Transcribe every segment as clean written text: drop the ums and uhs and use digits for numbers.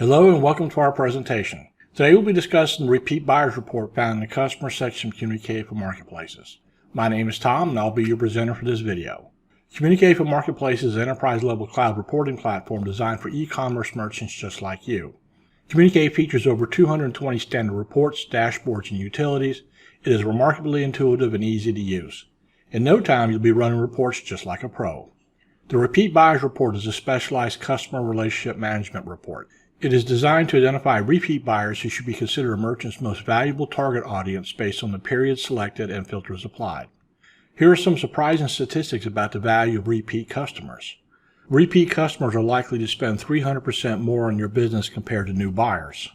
Hello and welcome to our presentation. Today we'll be discussing the repeat buyers report found in the customer section of Communicate for Marketplaces. My name is Tom and I'll be your presenter for this video. Communicate for Marketplaces is an enterprise-level cloud reporting platform designed for e-commerce merchants just like you. Communicate features over 220 standard reports, dashboards, and utilities. It is remarkably intuitive and easy to use. In no time, you'll be running reports just like a pro. The Repeat Buyers Report is a specialized customer relationship management report. It is designed to identify repeat buyers who should be considered a merchant's most valuable target audience based on the period selected and filters applied. Here are some surprising statistics about the value of repeat customers. Repeat customers are likely to spend 300% more on your business compared to new buyers.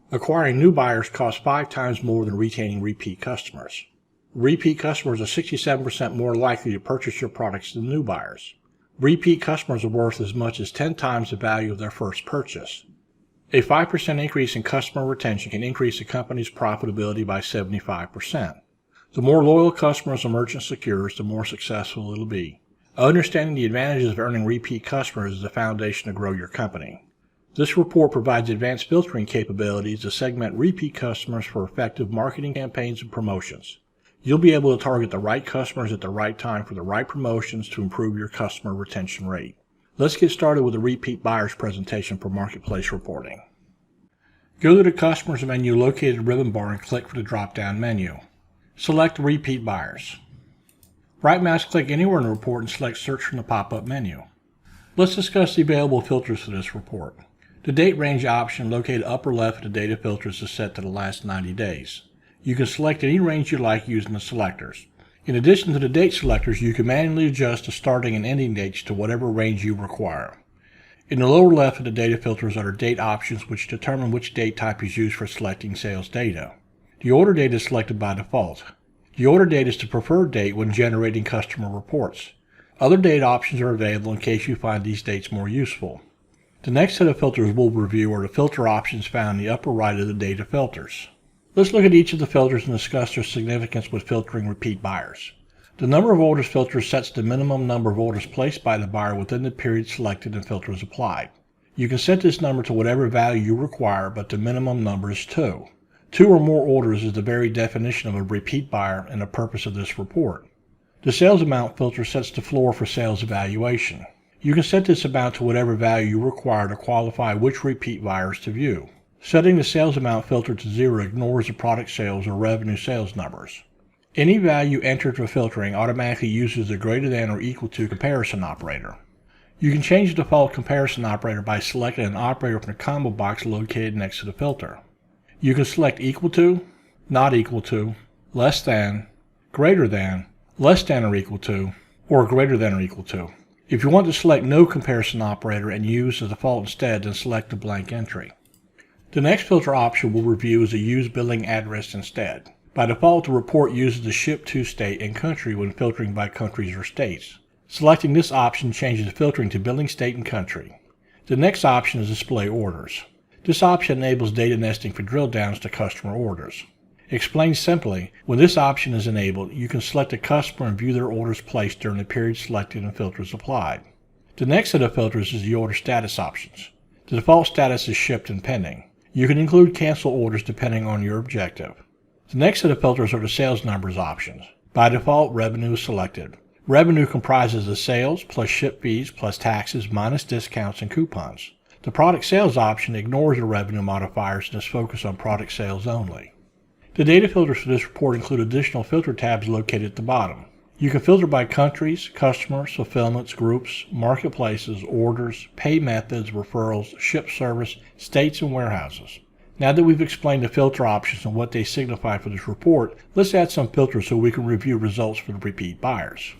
Acquiring new buyers costs 5 times more than retaining repeat customers. Repeat customers are 67% more likely to purchase your products than new buyers. Repeat customers are worth as much as 10 times the value of their first purchase. A 5% increase in customer retention can increase a company's profitability by 75%. The more loyal customers a merchant secures, the more successful it'll be. Understanding the advantages of earning repeat customers is the foundation to grow your company. This report provides advanced filtering capabilities to segment repeat customers for effective marketing campaigns and promotions. You'll be able to target the right customers at the right time for the right promotions to improve your customer retention rate. Let's get started with the repeat buyers presentation for Marketplace Reporting. Go to the Customers menu located in the ribbon bar and click for the drop-down menu. Select Repeat Buyers. Right mouse click anywhere in the report and select Search from the pop-up menu. Let's discuss the available filters for this report. The date range option located upper left of the data filters is set to the last 90 days. You can select any range you like using the selectors. In addition to the date selectors, you can manually adjust the starting and ending dates to whatever range you require. In the lower left of the data filters are the date options, which determine which date type is used for selecting sales data. The order date is selected by default. The order date is the preferred date when generating customer reports. Other date options are available in case you find these dates more useful. The next set of filters we'll review are the filter options found in the upper right of the data filters. Let's look at each of the filters and discuss their significance with filtering repeat buyers. The number of orders filter sets the minimum number of orders placed by the buyer within the period selected and filters applied. You can set this number to whatever value you require, but the minimum number is 2. 2 or more orders is the very definition of a repeat buyer and the purpose of this report. The sales amount filter sets the floor for sales evaluation. You can set this amount to whatever value you require to qualify which repeat buyers to view. Setting the sales amount filter to 0 ignores the product sales or revenue sales numbers. Any value entered for filtering automatically uses the greater than or equal to comparison operator. You can change the default comparison operator by selecting an operator from the combo box located next to the filter. You can select equal to, not equal to, less than, greater than, less than or equal to, or greater than or equal to. If you want to select no comparison operator and use the default instead, then select the blank entry. The next filter option we'll review is the Use Billing Address instead. By default, the report uses the ship to state and country when filtering by countries or states. Selecting this option changes the filtering to billing state and country. The next option is Display Orders. This option enables data nesting for drill downs to customer orders. Explained simply, when this option is enabled, you can select a customer and view their orders placed during the period selected and filters applied. The next set of filters is the Order Status options. The default status is Shipped and Pending. You can include cancel orders depending on your objective. The next set of filters are the Sales Numbers options. By default, Revenue is selected. Revenue comprises the sales plus ship fees plus taxes minus discounts and coupons. The Product Sales option ignores the revenue modifiers and is focused on product sales only. The data filters for this report include additional filter tabs located at the bottom. You can filter by countries, customers, fulfillments, groups, marketplaces, orders, pay methods, referrals, ship service, states, and warehouses. Now that we've explained the filter options and what they signify for this report, let's add some filters so we can review results for the repeat buyers.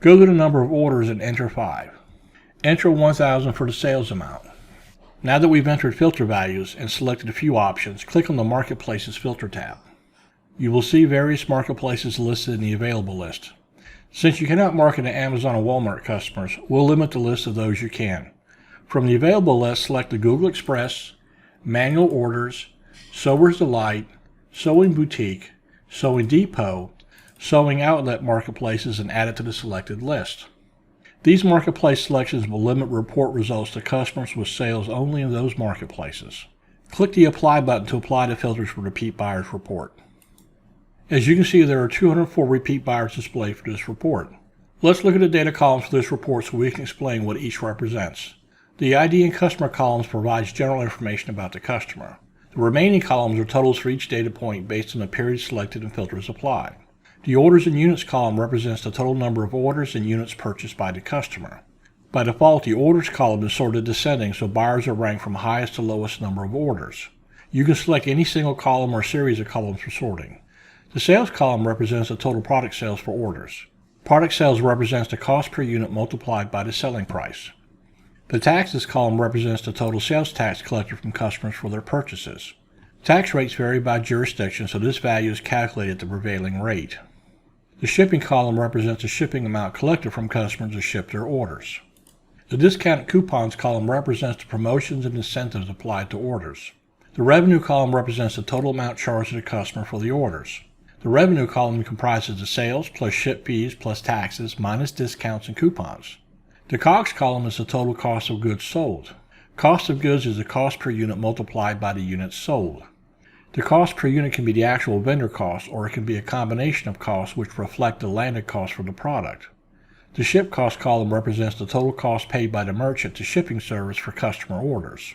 Go to the number of orders and enter 5. Enter 1,000 for the sales amount. Now that we've entered filter values and selected a few options, click on the Marketplaces filter tab. You will see various marketplaces listed in the available list. Since you cannot market to Amazon or Walmart customers, we'll limit the list of those you can. From the available list, select the Google Express, Manual Orders, Sewer's Delight, Sewing Boutique, Sewing Depot, Sewing Outlet marketplaces and add it to the selected list. These marketplace selections will limit report results to customers with sales only in those marketplaces. Click the Apply button to apply the filters for Repeat Buyers Report. As you can see, there are 204 repeat buyers displayed for this report. Let's look at the data columns for this report so we can explain what each represents. The ID and customer columns provides general information about the customer. The remaining columns are totals for each data point based on the period selected and filters applied. The Orders and Units column represents the total number of orders and units purchased by the customer. By default, the Orders column is sorted descending, so buyers are ranked from highest to lowest number of orders. You can select any single column or series of columns for sorting. The Sales column represents the total product sales for orders. Product sales represents the cost per unit multiplied by the selling price. The Taxes column represents the total sales tax collected from customers for their purchases. Tax rates vary by jurisdiction, so this value is calculated at the prevailing rate. The Shipping column represents the shipping amount collected from customers to ship their orders. The Discounted Coupons column represents the promotions and incentives applied to orders. The Revenue column represents the total amount charged to the customer for the orders. The Revenue column comprises the sales plus ship fees plus taxes minus discounts and coupons. The COGS column is the total cost of goods sold. Cost of goods is the cost per unit multiplied by the units sold. The cost per unit can be the actual vendor cost, or it can be a combination of costs which reflect the landed cost for the product. The Ship Cost column represents the total cost paid by the merchant to shipping service for customer orders.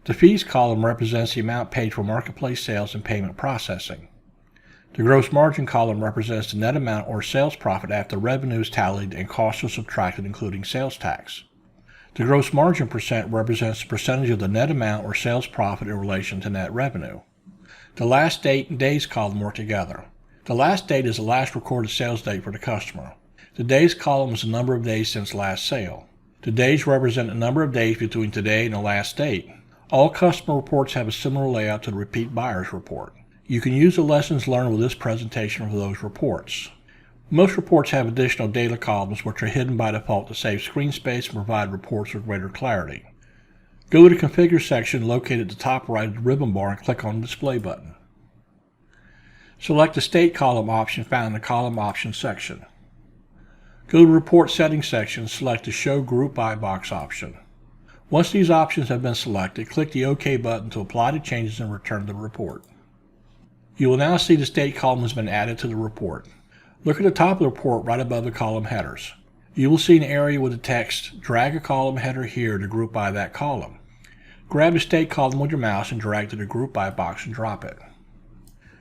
The Fees column represents the amount paid for marketplace sales and payment processing. The Gross Margin column represents the net amount or sales profit after revenue is tallied and costs are subtracted, including sales tax. The Gross Margin percent represents the percentage of the net amount or sales profit in relation to net revenue. The Last Date and Days column work together. The last date is the last recorded sales date for the customer. The Days column is the number of days since last sale. The days represent the number of days between today and the last date. All customer reports have a similar layout to the Repeat Buyers Report. You can use the lessons learned with this presentation for those reports. Most reports have additional data columns which are hidden by default to save screen space and provide reports with greater clarity. Go to the Configure section located at the top right of the ribbon bar and click on the Display button. Select the State column option found in the Column Options section. Go to the Report Settings section and select the Show Group By Box option. Once these options have been selected, click the OK button to apply the changes and return the report. You will now see the State column has been added to the report. Look at the top of the report right above the column headers. You will see an area with the text, drag a column header here to group by that column. Grab the State column with your mouse and drag to the Group By box and drop it.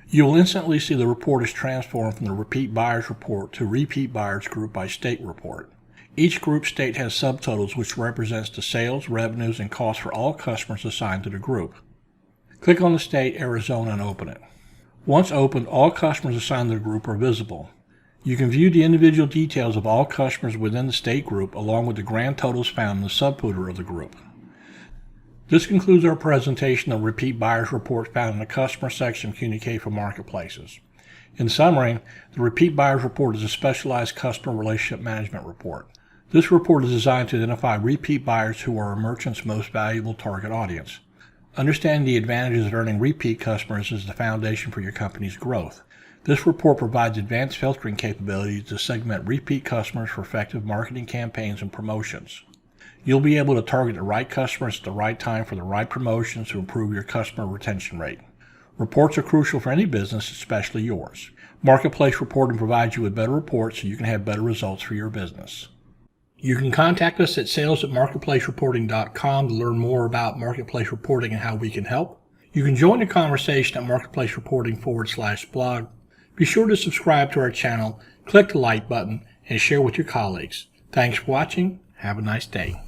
You will instantly see the report is transformed from the Repeat Buyers Report to Repeat Buyers Group By State Report. Each group state has subtotals which represents the sales, revenues, and costs for all customers assigned to the group. Click on the state Arizona and open it. Once opened, all customers assigned to the group are visible. You can view the individual details of all customers within the state group along with the grand totals found in the subfooter of the group. This concludes our presentation of Repeat Buyers Report found in the Customer section of Communicate for Marketplaces. In summary, the Repeat Buyers Report is a specialized customer relationship management report. This report is designed to identify repeat buyers who are a merchant's most valuable target audience. Understanding the advantages of earning repeat customers is the foundation for your company's growth. This report provides advanced filtering capabilities to segment repeat customers for effective marketing campaigns and promotions. You'll be able to target the right customers at the right time for the right promotions to improve your customer retention rate. Reports are crucial for any business, especially yours. Marketplace Reporting provides you with better reports so you can have better results for your business. You can contact us at sales@marketplacereporting.com to learn more about Marketplace Reporting and how we can help. You can join the conversation at marketplacereporting.com/blog. Be sure to subscribe to our channel, click the like button, and share with your colleagues. Thanks for watching. Have a nice day.